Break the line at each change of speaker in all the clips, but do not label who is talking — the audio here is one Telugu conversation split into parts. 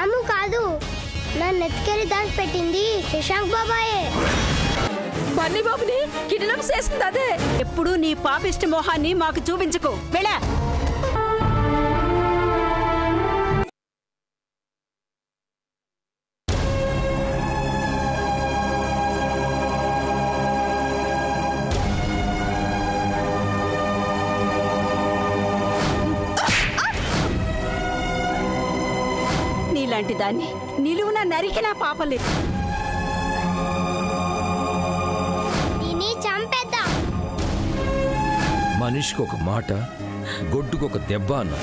రాము కాదు, నన్ను ఎత్తుకెళ్ళి దాచి పెట్టింది శశాంక్ బాబాయే.
బన్నీ బాబుని కిడ్నాప్ చేసింది అదే. ఎప్పుడు నీ పాపిష్టి మోహాన్ని మాకు చూపించుకో, వెళ్ళా. నీలాంటి దాన్ని నిలువున నరికినా పాపలేదు.
మనిషికి ఒక మాట, గొడ్డుకొక దెబ్బ అన్న.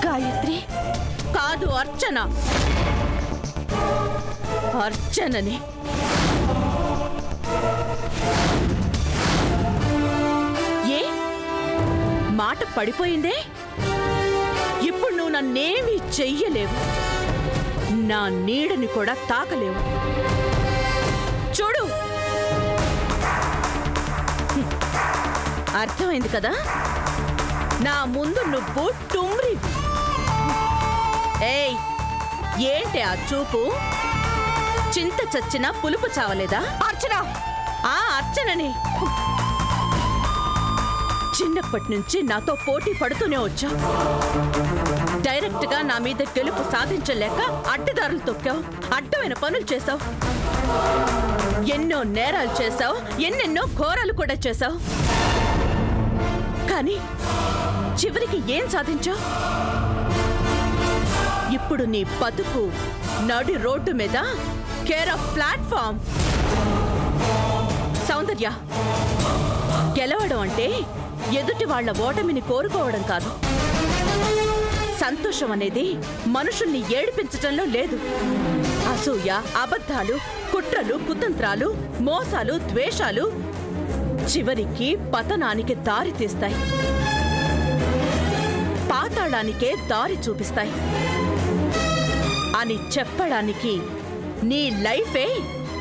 గాయత్రి కాదు, అర్చన. అర్చనని ఏ మాట పడిపోయిందే? ఇప్పుడు నువ్వు నన్నేమీ చెయ్యలేవు, నా నీడని కూడా తాకలేవు. చూడు, అర్థమైంది కదా? నా ముందు నువ్వు టుమ్రి. ఏయ్, ఏంటి ఆ చూపు? చింత చచ్చిన పులుపు చావలేదా? అర్చన, ఆ అర్చనని చిన్నప్పటి నుంచి నాతో పోటీ పడుతూనే వచ్చా. డైరెక్ట్ గా నా మీద గెలుపు సాధించలేక అడ్డదారులు తొక్కావు, అడ్డమైన పనులు చేశావు, ఎన్నో నేరాలు చేశావు, ఎన్నెన్నో ఘోరాలు కూడా చేశావు. కానీ చివరికి ఏం సాధించావు? ఇప్పుడు నీ బతుకు నడి రోడ్డు మీద, కేర్ ఆఫ్ ప్లాట్ఫామ్. సౌందర్య, గెలవడం అంటే ఎదుటి వాళ్ల ఓటమిని కోరుకోవడం కాదు. సంతోషం అనేది మనుషుల్ని ఏడిపించటంలో లేదు. అసూయ, అబద్ధాలు, కుట్రలు, కుతంత్రాలు, మోసాలు, ద్వేషాలు చివరికి పతనానికి దారి తీస్తాయి, పాతాళానికే దారి చూపిస్తాయి అని చెప్పడానికి నీ లైఫే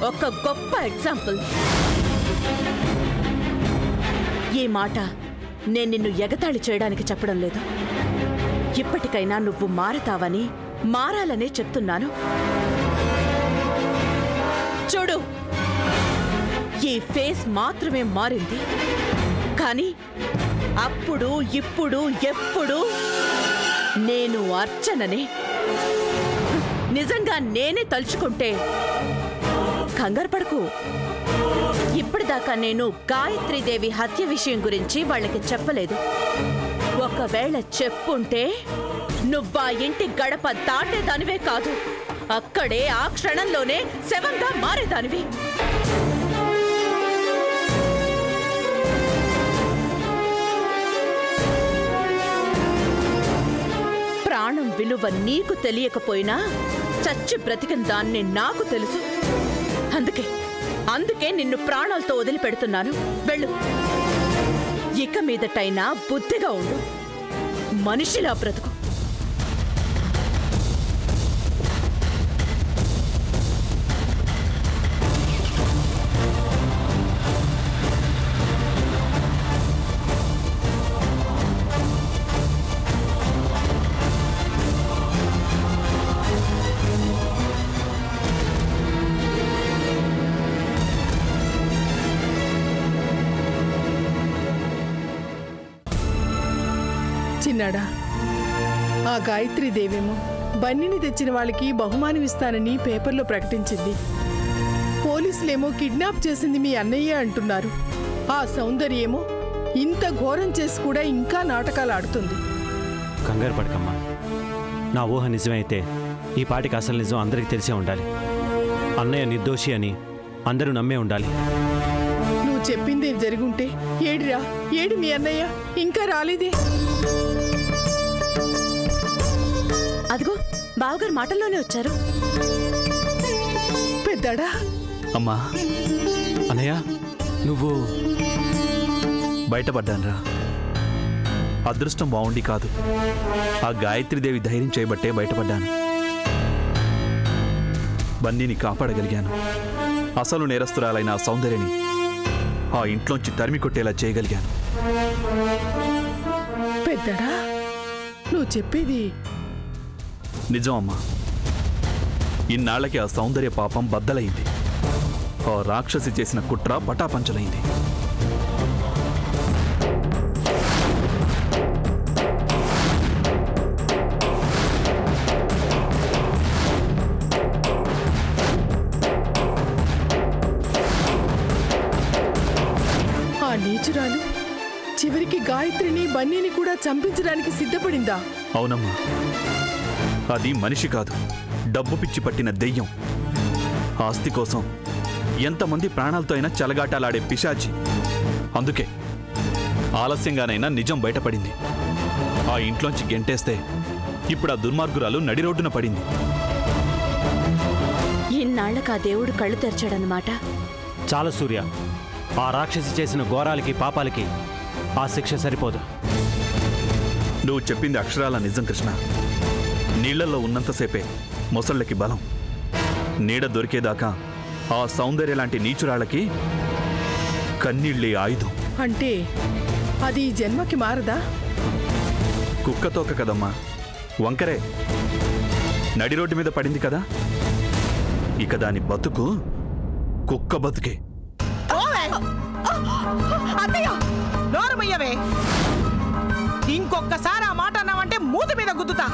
ఒక గొప్ప ఎగ్జాంపుల్. ఈ మాట నేను నిన్ను ఎగతాళి చేయడానికి చెప్పడం లేదు. ఇప్పటికైనా నువ్వు మారతావని, మారాలనే చెప్తున్నాను. చూడు, ఈ ఫేస్ మాత్రమే మారింది, కానీ అప్పుడు, ఇప్పుడు, ఎప్పుడు నేను అర్చననే. నిజంగా నేనే తలుచుకుంటే కంగారు పడకు. ఇప్పటిదాకా నేను గాయత్రీదేవి హత్య విషయం గురించి వాళ్ళకి చెప్పలేదు. ఒకవేళ చెప్పుంటే నువ్వా ఇంటి గడప దాటేదానివే కాదు, అక్కడే ఆ క్షణంలోనే శవంగా మారేదానివి. ప్రాణం విలువ నీకు తెలియకపోయినా చచ్చి బ్రతికిన దాన్ని నాకు తెలుసు. అందుకే నిన్ను ప్రాణాలతో వదిలిపెడుతున్నాను. వెళ్ళు. ఇక మీదటైనా బుద్ధిగా ఉండు, మనిషిలా బ్రతుకు.
చిన్నాడా, ఆ గాయత్రీదేవేమో బన్నీని తెచ్చిన వాళ్ళకి బహుమానం ఇస్తానని పేపర్లో ప్రకటించింది. పోలీసులేమో కిడ్నాప్ చేసింది మీ అన్నయ్య అంటున్నారు. ఆ సౌందర్యేమో ఇంత ఘోరం చేసి కూడా ఇంకా నాటకాలు ఆడుతుంది.
కంగారు పడకమ్మా. నా ఊహ నిజమైతే ఈ పాటికి అసలు నిజం అందరికీ తెలిసే ఉండాలి. అన్నయ్య నిర్దోషి అని అందరూ నమ్మే ఉండాలి.
నువ్వు చెప్పిందే జరుగుంటే ఏడిరా, ఏడి మీ అన్నయ్య ఇంకా రాలేదే?
అదిగో బావగారు మాటల్లోనే వచ్చారు.
పెద్దాడా.
అమ్మా, అన్నయ్య, నువ్వు బయటపడ్డానరా. అదృష్టం బాగుండి కాదు, ఆ గాయత్రీదేవి ధైర్యం చేయబట్టే బయటపడ్డాను. బన్నీని కాపాడగలిగాను. అసలు నేరస్తురాలైన ఆ సౌందర్యని ఆ ఇంట్లోంచి తరిమి కొట్టేలా చేయగలిగాను.
పెద్దడా, నువ్వు చెప్పేది
నిజం అమ్మా. ఇన్నాళ్లకి ఆ సౌందర్య పాపం బద్దలైంది. ఆ రాక్షసి చేసిన కుట్ర పటాపంచలైంది.
ఆ నీచురాలు చివరికి గాయత్రిని బన్నీని కూడా చంపించడానికి సిద్ధపడిందా?
అవునమ్మా, అది మనిషి కాదు, డబ్బు పిచ్చి పట్టిన దెయ్యం. ఆస్తి కోసం ఎంతమంది ప్రాణాలతో అయినా చెలగాటాలాడే పిశాచి. అందుకే ఆలస్యంగానైనా నిజం బయటపడింది. ఆ ఇంట్లోంచి గెంటేస్తే ఇప్పుడు ఆ దుర్మార్గురాలు నడి రోడ్డున పడింది.
ఇన్నాళ్లకు ఆ దేవుడు కళ్ళు తెరిచాడనమాట.
చాలు సూర్య, ఆ రాక్షసి చేసిన ఘోరాలకి పాపాలకి ఆ శిక్ష సరిపోదు.
నువ్వు చెప్పింది అక్షరాల నిజం కృష్ణ. నీళ్లలో ఉన్నంతసేపే మొసళ్ళకి బలం. నీడ దొరికేదాకా ఆ సౌందర్య లాంటి నీచురాళ్ళకి కన్నీళ్ళే ఆయుధం.
అంటే అది ఈ జన్మకి మారదా?
కుక్కతోక కదమ్మా, వంకరే. నడి రోడ్డు మీద పడింది కదా, ఇక దాని బతుకు కుక్క బతుకే.
ఇంకొక్కసారి ఆ మాట అన్నావంటే మూతి మీద గుద్దుతా.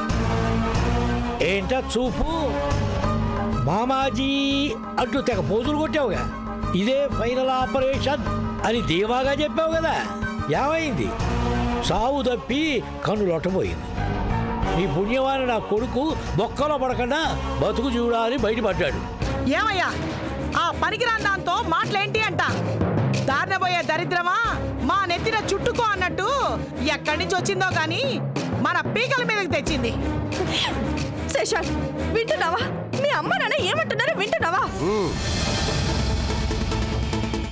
ఏంట చూపు మామాజీ అంటూ తెగ పోజులు కొట్టావుగా. ఇదే ఫైనల్ ఆపరేషన్ అని ధీమాగా చెప్పావు కదా. ఏమైంది? సావు తప్పి కన్నులొట్టబోయింది. నీ పుణ్యవాని నా కొడుకు బొక్కలో పడకుండా బతుకు చూడాలని బయటపడ్డాడు.
ఏమయ్యా ఆ పనికిరాని దాంతో మాటలేంటి అంట? దారినబోయే దరిద్రమా మా నెత్తిన చుట్టుకో అన్నట్టు ఎక్కడి నుంచి వచ్చిందో గాని మన పీకల మీదకి తెచ్చింది.
శశాంక్, వింటున్నావా? మీ అమ్మ నాన్న ఏమంటున్నారో వింటున్నావా?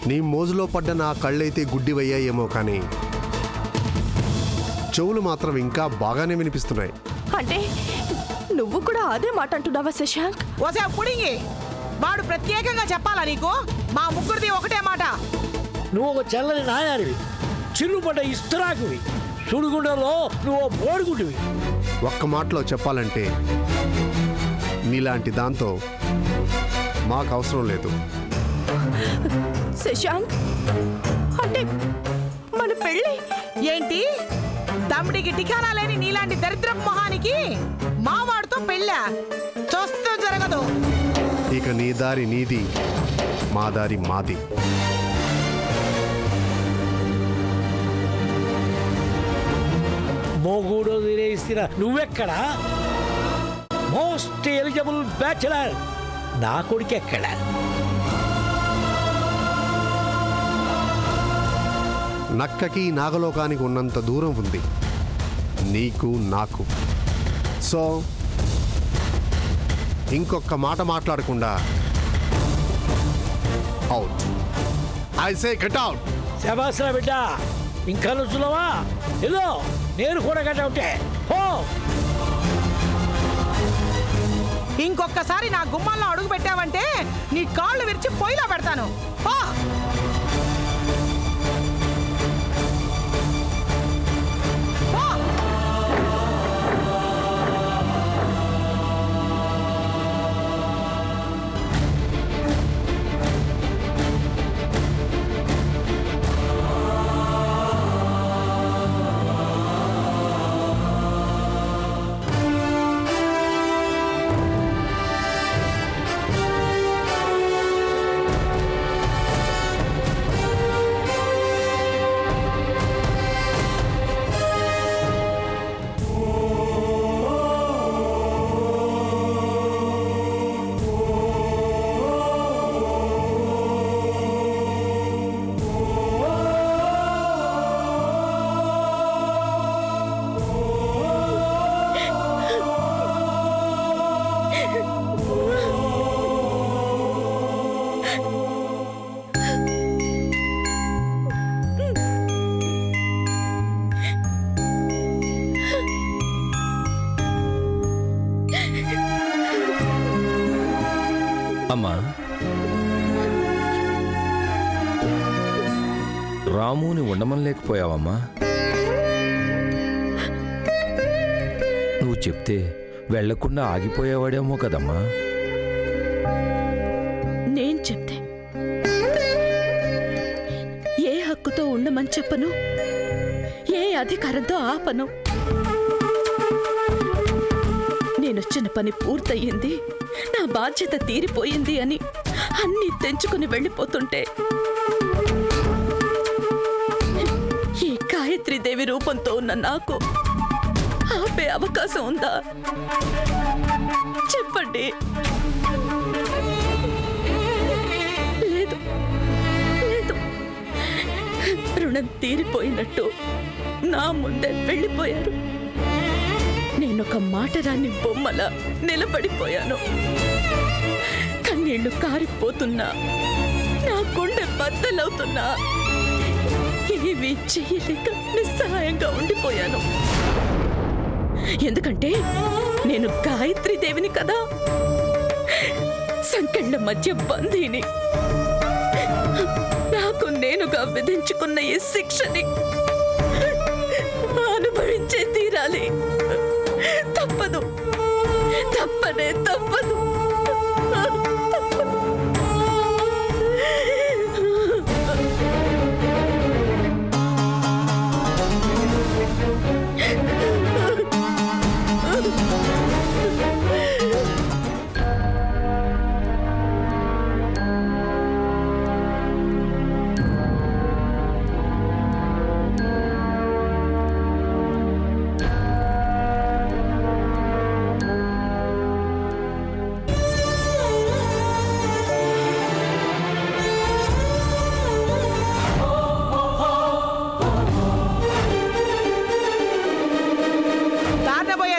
నీ మోజులో పడ్డ నా కళ్ళైతే గుడ్డివయ్యాయేమో కానీ చెవులు మాత్రం ఇంకా బాగానే వినిపిస్తున్నాయి.
అంటే నువ్వు కూడా అదే మాట అంటున్నావా శశాంక్?
ఓసే పుడింగి, వాడు ప్రత్యేకంగా చెప్పాలా నీకు? మా ముగ్గురిది ఒకటే మాట.
నువ్వు ఒక చల్లని నాయానివి, చిల్లుపడ్డ ఇస్తరాకువి, సుడిగుండలో నువ్వు బోడుగుంటివి.
ఒక్క మాటలో చెప్పాలంటే నీలాంటి దాంతో మాకు అవసరం లేదు.
శశాంక్, అంటే మన పెళ్ళి
ఏంటి? దమ్ముడికి టికానా లేని నీలాంటి దరిద్రపు మొహానికి మావాడితో పెళ్ళా? చూస్తూ జరగదు.
ఇక నీ దారి నీది, మా దారి మాది.
మోగూడో తినేసిన నువ్వెక్కడా? మోస్ట్ ఎలిజిబుల్ బ్యాచులర్ నా కొడుకు ఎక్కడ?
నక్కకి నాగలోకానికి ఉన్నంత దూరం ఉంది నీకు నాకు. సో ఇంకొక మాట మాట్లాడకుండా out. I say get out.
శబాసరా బిడ్డ, ఇంకా రుచులవా? ఏదో నేను కూడా గట్ట ఉంటే
ఇంకొకసారి నా గుమ్మాల్లో అడుగు పెట్టావంటే నీ కాళ్ళు విరిచి పొయ్యిలో పెడతాను.
రాముని ఉండమనలేకపోయావమ్మా? నువ్వు చెప్తే వెళ్లకుండా ఆగిపోయేవాడేమో కదమ్మా.
నేను చెప్తే ఏ హక్కుతో ఉండమని చెప్పను, ఏ అధికారంతో ఆపను. నేనొచ్చిన పని పూర్తయింది, నా బాధ్యత తీరిపోయింది అని అన్నీ తెంచుకుని వెళ్ళిపోతుంటే ఈ గాయత్రీదేవి రూపంతో ఉన్న నాకు ఆపే అవకాశం ఉందా? చెప్పండి. లేదు లేదు, రుణం తీరిపోయినట్టు నా ముందే వెళ్ళిపోయారు. నేనొక మాటరాని బొమ్మల నిలబడిపోయాను. కన్నీళ్లు కారిపోతున్నా, నా గుండె బద్దలవుతున్నా ఏమీ చెయ్యలేక నిస్సహాయంగా ఉండిపోయాను. ఎందుకంటే నేను గాయత్రీదేవిని కదా, సంకెళ్ళ మధ్య బందీని. నాకు నేనుగా విధించుకున్న ఈ శిక్షని అనుభవించే తీరాలి. తప్పదు, తప్పనే తప్పదు.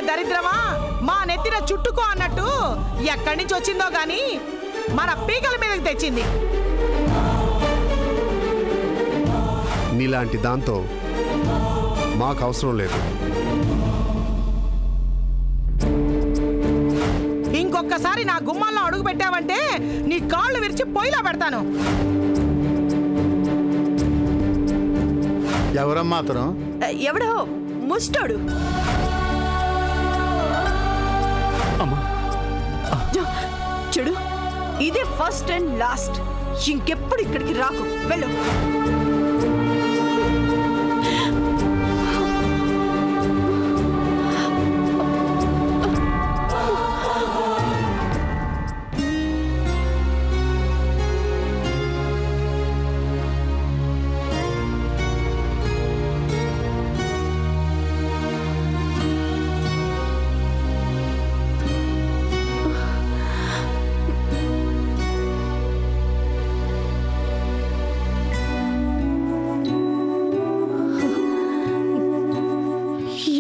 దరిద్రమా మా నెత్తిన చుట్టుకో అన్నట్టు ఎక్కడి నుంచి వచ్చిందో గాని మన పీకల మీదకి తెచ్చింది.
నీలాంటి దాంతో మాకు అవసరం లేదు.
ఇంకొకసారి నా గుమ్మాల్లో అడుగు పెట్టావంటే నీ కాళ్ళు విరిచి పొయ్యిలో పెడతాను.
ఎవరమ్మా అతను?
ఎవడో ముస్టాడు. చూడు, ఇదే ఫస్ట్ అండ్ లాస్ట్. ఇంకెప్పుడు ఇక్కడికి రాకు, వెళ్ళు.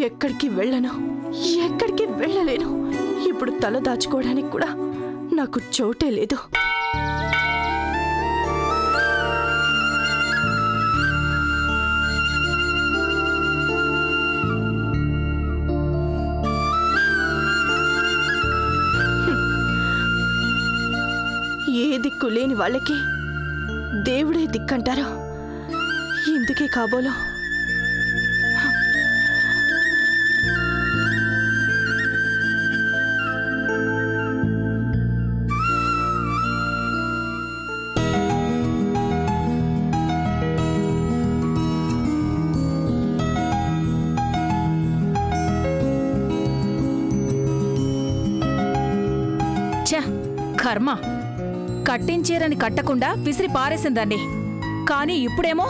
ఎక్కడికి వెళ్ళను, ఎక్కడికి వెళ్ళలేను. ఇప్పుడు తల దాచుకోవడానికి కూడా నాకు చోటే లేదు. ఏ దిక్కు లేని వాళ్ళకి దేవుడే దిక్కంటారు. ఇందుకే కాబోలో
కర్మ. కట్టించేరని కట్టకుండా విసిరి పారేసిందాన్ని. కానీ ఇప్పుడేమో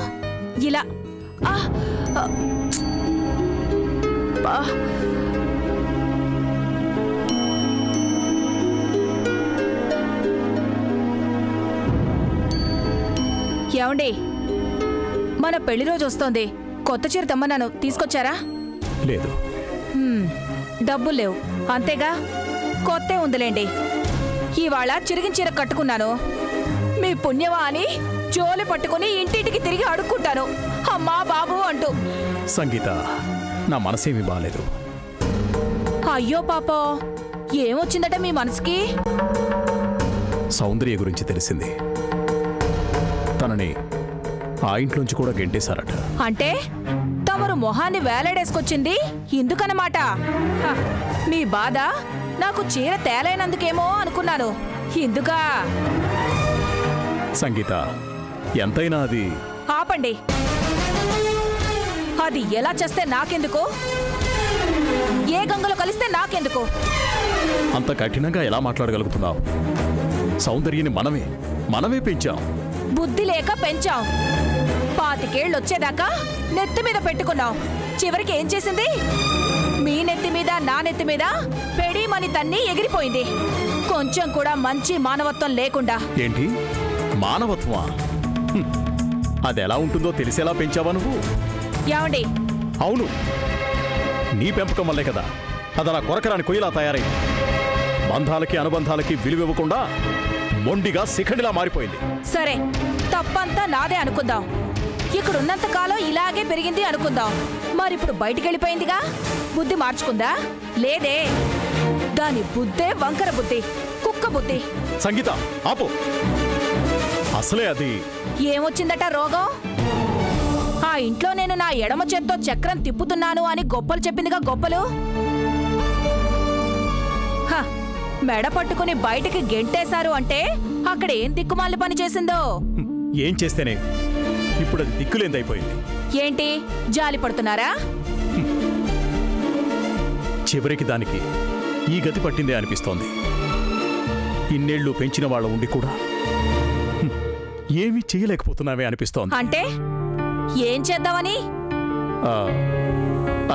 ఇలా. ఏమండి, మన పెళ్లి రోజు వస్తోంది. కొత్త చీర తెమ్మన్నాను, తీసుకొచ్చారా?
లేదు.
డబ్బులు లేవు అంతేగా. కొత్తే ఉందిలేండి. ఇవాళ చిరిగిన చీర కట్టుకున్నాను. మీ పుణ్యమా అని జోలి పట్టుకుని ఇంటింటికి తిరిగి అడుక్కుంటాను, అమ్మా బాబు అంటూ.
సంగీత, నా మనసేమీ బాలేదు.
అయ్యో పాపో, ఏమొచ్చిందట మీ మనసుకి?
సౌందర్య గురించి తెలిసింది. తనని
ఆ ఇంట్లోంచి కూడా గెంటేశారట.
అంటే తమరు మొహాన్ని వేలాడేసుకొచ్చింది ఇందుకన్నమాట. మీ బాధ నాకు చీర తేలైనందుకేమో అనుకున్నాను. ఇందుకా?
సంగీత, ఎంతైనా అది...
ఆపండి. అది ఎలా చేస్తే నాకెందుకు? ఏ గంగలో కలిస్తే నాకెందుకు?
అంత కఠినంగా ఎలా మాట్లాడగలుగుతున్నావు? సౌందర్యని మనమే పెంచాం.
బుద్ధి లేక పెంచాం. 25 ఏళ్ళు వచ్చేదాకా నెత్తి మీద పెట్టుకున్నాం. చివరికి ఏం చేసింది? మీ నెత్తి మీద నా నెత్తి మీద పెడీమని తన్ని ఎగిరిపోయింది. కొంచెం కూడా మంచి మానవత్వం లేకుండా.
ఏంటి మానవత్వమా? అది ఎలా ఉంటుందో తెలిసేలా పెంచావా నువ్వు?
ఏమండి?
అవును, నీ పెంపకం వల్లే కదా అదలా కొరకరాని కొయ్యలా తయారైంది. బంధాలకి అనుబంధాలకి విలువివ్వకుండా మొండిగా శిఖండిలా మారిపోయింది.
సరే, తప్పంతా నాదే అనుకుందాం. ఇక్కడున్నంత కాలం ఇలాగే పెరిగింది అనుకుందాం. మరిప్పుడు బయటికెళ్ళిపోయిందిగా, బుద్ధి మార్చుకుందా? లేదే. దాని బుద్ధే వంకర బుద్ధి, కుక్క బుద్ధి.
సంగీత, ఆపు. అసలే అది
ఏమొచ్చిందట రోగం? ఆ ఇంట్లో నేను నా ఎడమ చేత్తో చక్రం తిప్పుతున్నాను అని గొప్పలు చెప్పిందిగా గొప్పలు. మెడ పట్టుకుని బయటికి గెంటేశారు అంటే అక్కడ ఏం దిక్కుమాలి పని చేసిందో.
ఏం చేస్తేనే ఇప్పుడు అది దిక్కులేందైపోయింది.
ఏంటి జాలి పడుతున్నారా?
చివరికి దానికి ఈ గతి పట్టిందే అనిపిస్తోంది. ఇన్నేళ్లు పెంచిన వాళ్ళ ఉండి కూడా ఏమీ చేయలేకపోతున్నావే అనిపిస్తోంది.
అంటే ఏం చేద్దామని?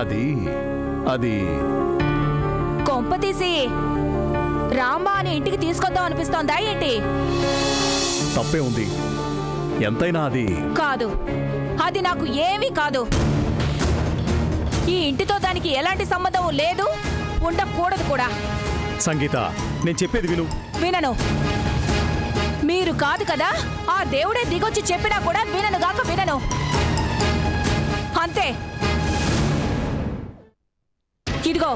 అది
కొంపతీసి రాంబా అని ఇంటికి తీసుకొద్దాం అనిపిస్తోందా ఏంటి?
తప్పే ఉంది. ఎంతైనా అది
కాదు. అది నాకు ఏమీ కాదు. ఈ ఇంటితో దానికి ఎలాంటి సంబంధం లేదు, ఉండకూడదు కూడా.
సంగీత, నేను చెప్పేది విను.
వినను. మీరు కాదు కదా, ఆ దేవుడే దిగొచ్చి చెప్పినా కూడా విననుగాక వినను. అంతే. ఇదిగో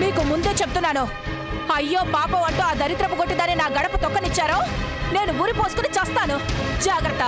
మీకు ముందే చెప్తున్నాను, అయ్యో పాపం అంటూ ఆ దరిద్రపు కొట్టిదాన్ని నా గడప తొక్కనిచ్చారో నేను ఊరి పోసుకుని చస్తాను. జాగ్రత్త.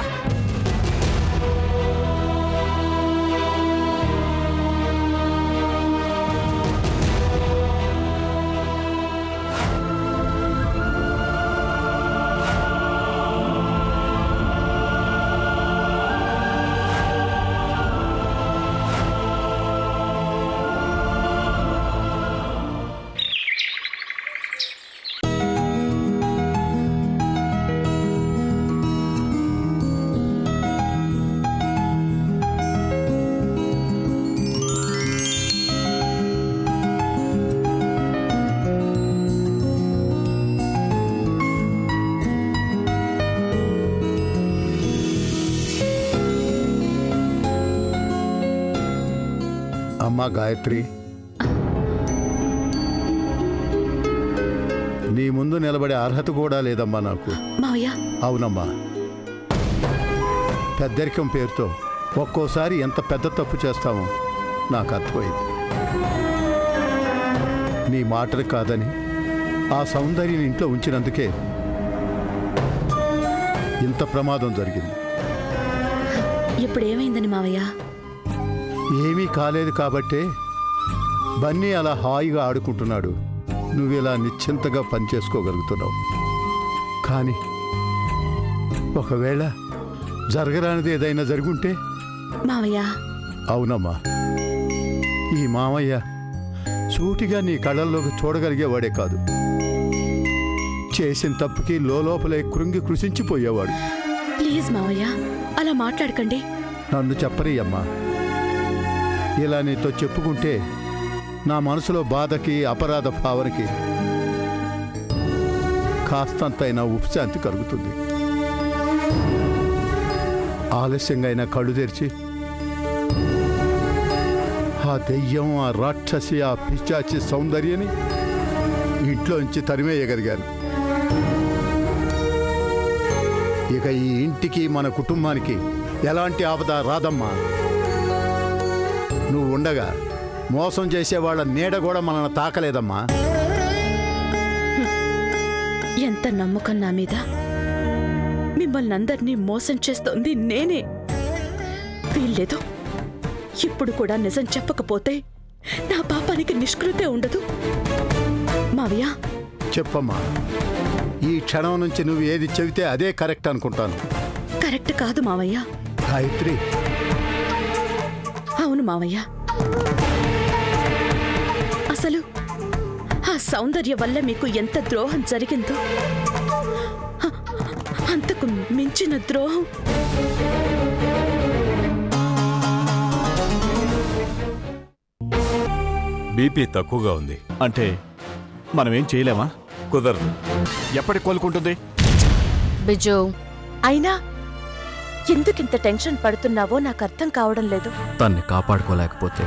అమ్మా గాయత్రి, నీ ముందు నిలబడే అర్హత కూడా లేదమ్మా నాకు. అవునమ్మా, పెద్దరికం పేరుతో ఒక్కోసారి ఎంత పెద్ద తప్పు చేస్తామో నాకు అర్థమైంది. నీ మాటలు కాదని ఆ సౌందర్యం ఇంట్లో ఉంచినందుకే ఇంత ప్రమాదం జరిగింది.
ఇప్పుడు ఏమైందని మావయ్య?
ఏమీ కాలేదు కాబట్టే బన్నీ అలా హాయిగా ఆడుకుంటున్నాడు, నువ్విలా నిశ్చింతగా పనిచేసుకోగలుగుతున్నావు. కానీ ఒకవేళ జరగరానిది ఏదైనా జరుగుంటే?
మావయ్య.
అవునమ్మా, ఈ మామయ్య సూటిగా నీ కళ్ళల్లోకి చూడగలిగేవాడే కాదు, చేసిన తప్పుకి లోపలే కృంగి కృషించిపోయేవాడు.
ప్లీజ్ మావయ్య, అలా మాట్లాడకండి.
నన్ను చెప్పరి అమ్మా. ఇలా నీతో చెప్పుకుంటే నా మనసులో బాధకి అపరాధ భావనకి కాస్తంతైనా ఉపశాంతి కలుగుతుంది. ఆలస్యంగా అయినా కళ్ళు తెరిచి ఆ దెయ్యం, ఆ రాక్షసి, ఆ పిశాచి సౌందర్యని ఇంట్లోంచి తరిమేయగలిగాను. ఇక ఈ ఇంటికి మన కుటుంబానికి ఎలాంటి ఆపద రాదమ్మా. నువ్వు ఉండగా మోసం చేసేవాళ్ళ నీడ కూడా మనల్ని తాకలేదమ్మా.
ఎంత నమ్మకం నా మీద! మిమ్మల్ని అందరినీ మోసం చేస్తోంది నేనే. వీల్లేదు. ఇప్పుడు కూడా నిజం చెప్పకపోతే నా పాపానికి నిష్కృతే ఉండదు. మావయ్య,
చెప్పమ్మా. ఈ క్షణం నుంచి నువ్వు ఏది చెబితే అదే కరెక్ట్ అనుకుంటాను.
కరెక్ట్ కాదు మావయ్య.
గాయత్రి.
అవును మావయ్య. అసలు ఆ సౌందర్య వల్ల మీకు ఎంత ద్రోహం జరిగిందో అంతకు మించిన ద్రోహం
బీపీ తక్కువగా ఉంది.
అంటే మనమేం చేయలేమా?
కుదరదు.
ఎప్పటికి కోలుకుంటుంది?
బిజు, అయినా ఎందుకింత టెన్షన్ పడుతున్నావో నాకు అర్థం కావడం లేదు.
తన్ని కాపాడుకోలేకపోతే